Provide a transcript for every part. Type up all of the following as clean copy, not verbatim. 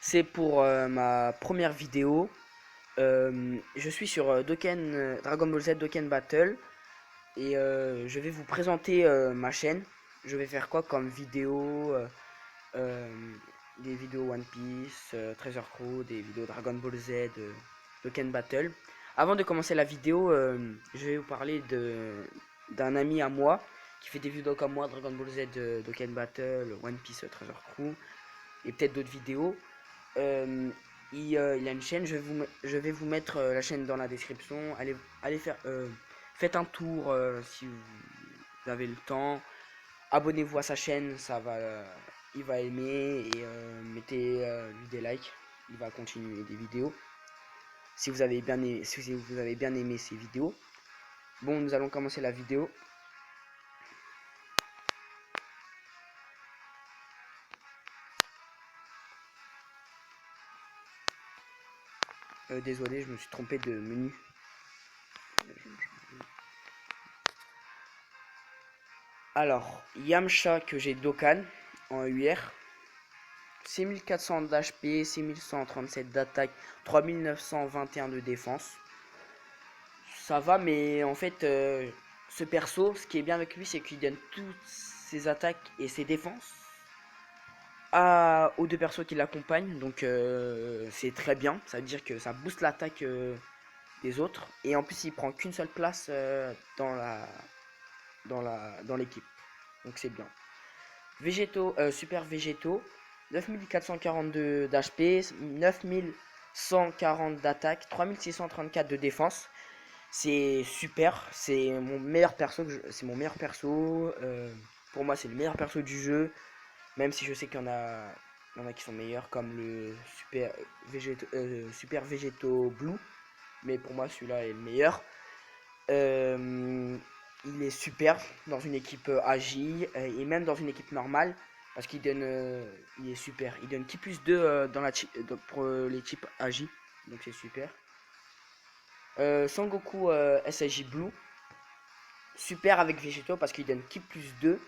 C'est pour ma première vidéo. Je suis sur Dragon Ball Z Dokkan Battle et je vais vous présenter ma chaîne. Je vais faire quoi comme vidéo euh, des vidéos One Piece, Treasure Crow, des vidéos Dragon Ball Z, Dokkan Battle. Avant de commencer la vidéo, je vais vous parler d'un ami à moi qui fait des vidéos comme moi, Dragon Ball Z, Dokkan Battle, One Piece, Treasure Crow et peut-être d'autres vidéos. Euh, il a une chaîne, je vais vous mettre la chaîne dans la description. Allez faire, faites un tour si vous avez le temps. Abonnez-vous à sa chaîne, il va aimer et mettez lui des likes. Il va continuer des vidéos. Si vous avez bien aimé ces vidéos. Bon, nous allons commencer la vidéo. Désolé, je me suis trompé de menu. Alors, Yamcha que j'ai Dokkan en UR. 6400 d'HP, 6137 d'attaque, 3921 de défense. Ça va, mais en fait, ce perso, ce qui est bien avec lui, c'est qu'il donne toutes ses attaques et ses défenses aux deux persos qui l'accompagnent. Donc, c'est très bien. Ça veut dire que ça booste l'attaque des autres. Et en plus, il prend qu'une seule place dans l'équipe. Donc, c'est bien. Super végétaux, 9442 d'HP, 9140 d'attaque, 3634 de défense. C'est super, c'est mon meilleur perso, c'est mon meilleur perso. Pour moi, c'est le meilleur perso du jeu, même si je sais qu'il y en a qui sont meilleurs, comme le Super Végétaux Blue. Mais pour moi, celui-là est le meilleur. Euh, il est super dans une équipe AJ et même dans une équipe normale parce il est super. Il donne qui plus 2 pour les types AJ, donc c'est super. Sangoku SIJ Blue, super avec Végéto parce qu'il donne qui plus 2,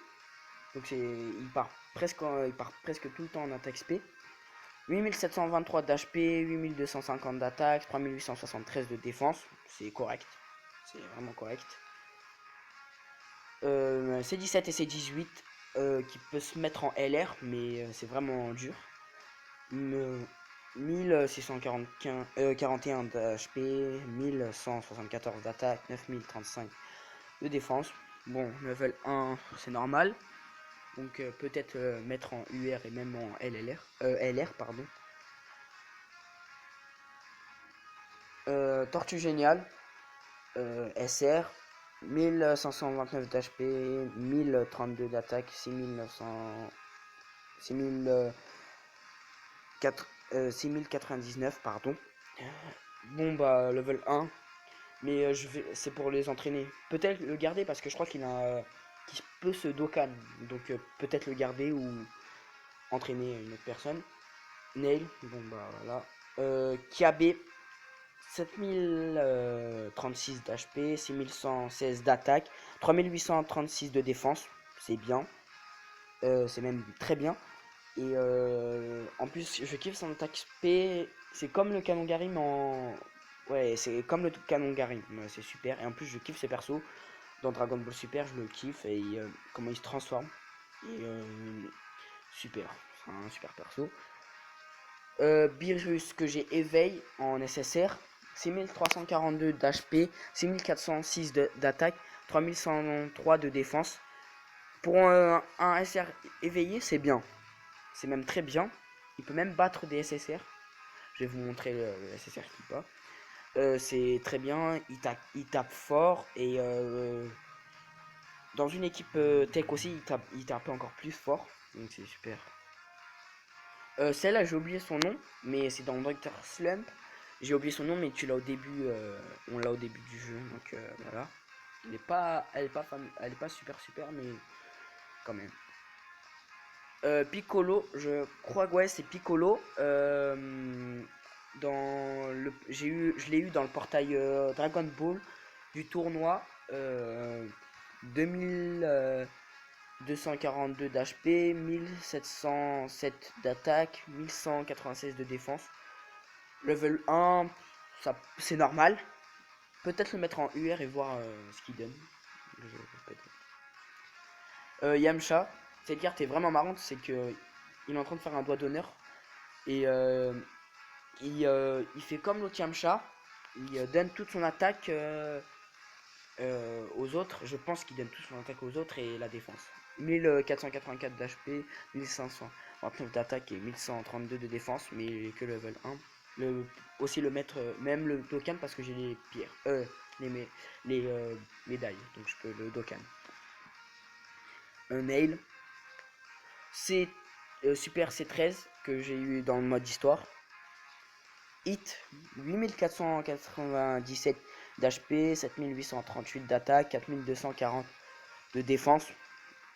donc il part presque tout le temps en attaque SP. 8723 d'HP, 8250 d'attaque, 3873 de défense, c'est correct, c'est vraiment correct. C17 et C18 qui peut se mettre en LR, mais c'est vraiment dur. 1641 d'HP, 1174 d'attaque, 9035 de défense. Bon, level 1, c'est normal. Donc peut-être mettre en UR et même en LR, pardon. Tortue géniale, SR, 1529 d'HP, 1032 d'attaque, 6099, pardon. Bon bah level 1, mais c'est pour les entraîner. Peut-être le garder parce que je crois qu'il peut se Dokkan, donc peut-être le garder ou entraîner une autre personne. Nail, bon bah voilà. Kiabe, 7036 d'HP, 6116 d'attaque, 3836 de défense, c'est bien, c'est même très bien. Et en plus, je kiffe son attaque SP, c'est comme le canon Garim en. Ouais, c'est comme le canon Garim, c'est super. Et en plus, je kiffe ses persos. Dans Dragon Ball Super, je le kiffe et comment il se transforme. Et super, c'est un super perso. Beerus que j'ai éveille en SSR, 6342 d'HP, 6406 d'attaque, 3103 de défense. Pour un SR éveillé, c'est bien. C'est même très bien. Il peut même battre des SSR. Je vais vous montrer le SSR qui bat. C'est très bien. Il tape fort. Et dans une équipe tech aussi, il tape encore plus fort. Donc c'est super. Celle-là, j'ai oublié son nom, mais c'est dans Dr. Slump. J'ai oublié son nom, mais tu l'as au début, on l'a au début du jeu, donc voilà. Elle est pas super super, mais quand même. Piccolo, je crois que ouais, c'est Piccolo. Je l'ai eu dans le portail Dragon Ball du tournoi 2000. 242 d'HP, 1707 d'attaque, 1196 de défense. Level 1, ça c'est normal. Peut-être le mettre en UR et voir ce qu'il donne. Yamcha, cette carte est vraiment marrante, c'est que il est en train de faire un doigt d'honneur. Et il fait comme l'autre Yamcha. Il donne toute son attaque aux autres. Je pense qu'il donne toute son attaque aux autres et la défense. 1484 d'HP, 1529 d'attaque et 1132 de défense, mais que level 1. Aussi le mettre, même le Dokkan parce que j'ai les pierres, les médailles, donc je peux le Dokkan. Un Nail, c'est Super C13 que j'ai eu dans le mode histoire. Hit, 8497 d'HP, 7838 d'attaque, 4240 de défense.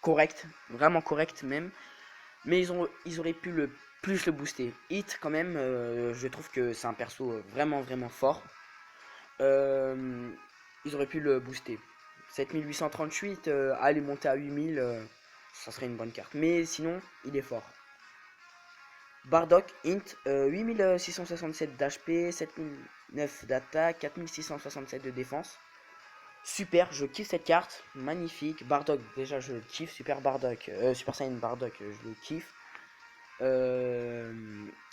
Correct, vraiment correct même. Mais ils auraient pu plus le booster. Hit quand même, je trouve que c'est un perso vraiment fort. Ils auraient pu le booster. 7838, aller monter à 8000, ça serait une bonne carte. Mais sinon, il est fort. Bardock, Int, 8667 d'HP, 7009 d'attaque, 4667 de défense. Super, je kiffe cette carte, magnifique. Bardock, déjà je le kiffe, Super Bardock, Super Saiyan Bardock, je le kiffe.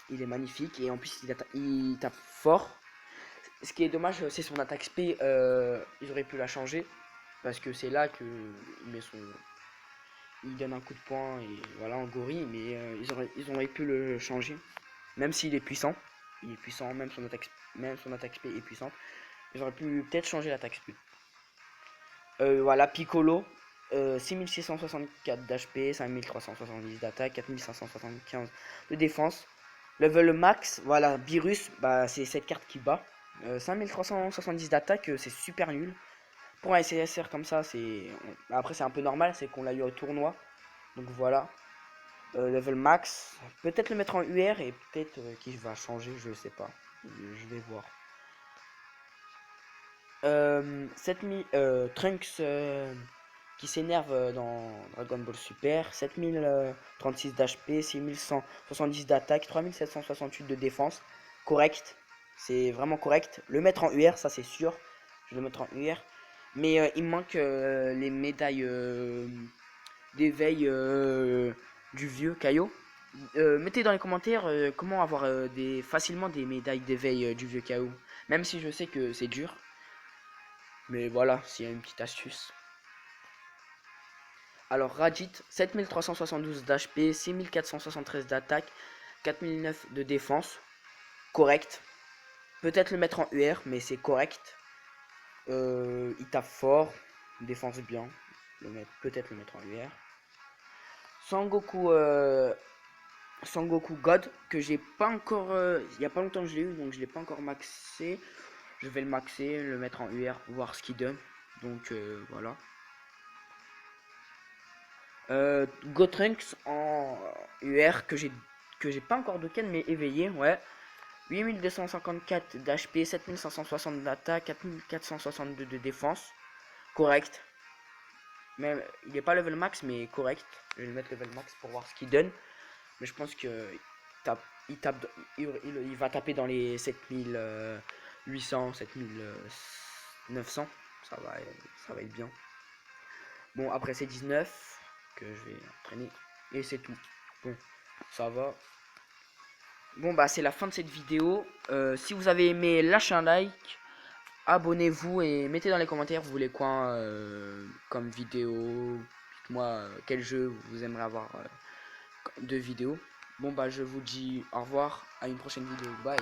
Il est magnifique et en plus il tape fort. Ce qui est dommage, c'est son attaque SP, ils auraient pu la changer parce que c'est là que il donne un coup de poing et voilà en gorille, mais ils auraient pu le changer, même s'il est puissant. Il est puissant, même son attaque SP est puissante. Ils auraient pu peut-être changer l'attaque SP. Voilà, Piccolo, 6664 d'HP, 5370 d'attaque, 4575 de défense. Level max, voilà, Beerus, bah, c'est cette carte qui bat. 5370 d'attaque, c'est super nul. Pour un SSR comme ça, c'est. Après, c'est un peu normal, c'est qu'on l'a eu au tournoi. Donc voilà. Level max, peut-être le mettre en UR et peut-être qu'il va changer, je sais pas. Je vais voir. 7000 Trunks qui s'énerve dans Dragon Ball Super, 7036 d'HP, 6170 d'attaque, 3768 de défense. Correct, c'est vraiment correct. Le mettre en UR, ça c'est sûr. Je vais le mettre en UR. Mais il me manque les médailles d'éveil du vieux Kaio. Mettez dans les commentaires comment avoir facilement des médailles d'éveil du vieux Kaio. Même si je sais que c'est dur. Mais voilà, s'il y a une petite astuce. Alors Rajit, 7372 d'HP, 6473 d'attaque, 4009 de défense. Correct. Peut-être le mettre en UR, mais c'est correct. Il tape fort, défense bien. Peut-être le mettre en UR. Sangoku God, que j'ai pas encore. Il n'y a pas longtemps que je l'ai eu, donc je l'ai pas encore maxé. Je vais le maxer, le mettre en UR, voir ce qu'il donne. Donc voilà. Gotrunks en UR que j'ai pas encore de Ken mais éveillé, ouais. 8254 d'HP, 7560 d'attaque, 4462 de défense. Correct. Même il est pas level max mais correct. Je vais le mettre level max pour voir ce qu'il donne. Mais je pense que il va taper dans les 7800, 7900. Ça va être bien. Bon, après c'est 19 que je vais entraîner. Et c'est tout. Bon, ça va. Bon, bah c'est la fin de cette vidéo. Si vous avez aimé, lâchez un like. Abonnez-vous et mettez dans les commentaires vous voulez quoi comme vidéo. Dites-moi quel jeu vous aimeriez avoir de vidéo. Bon, bah je vous dis au revoir. À une prochaine vidéo. Bye.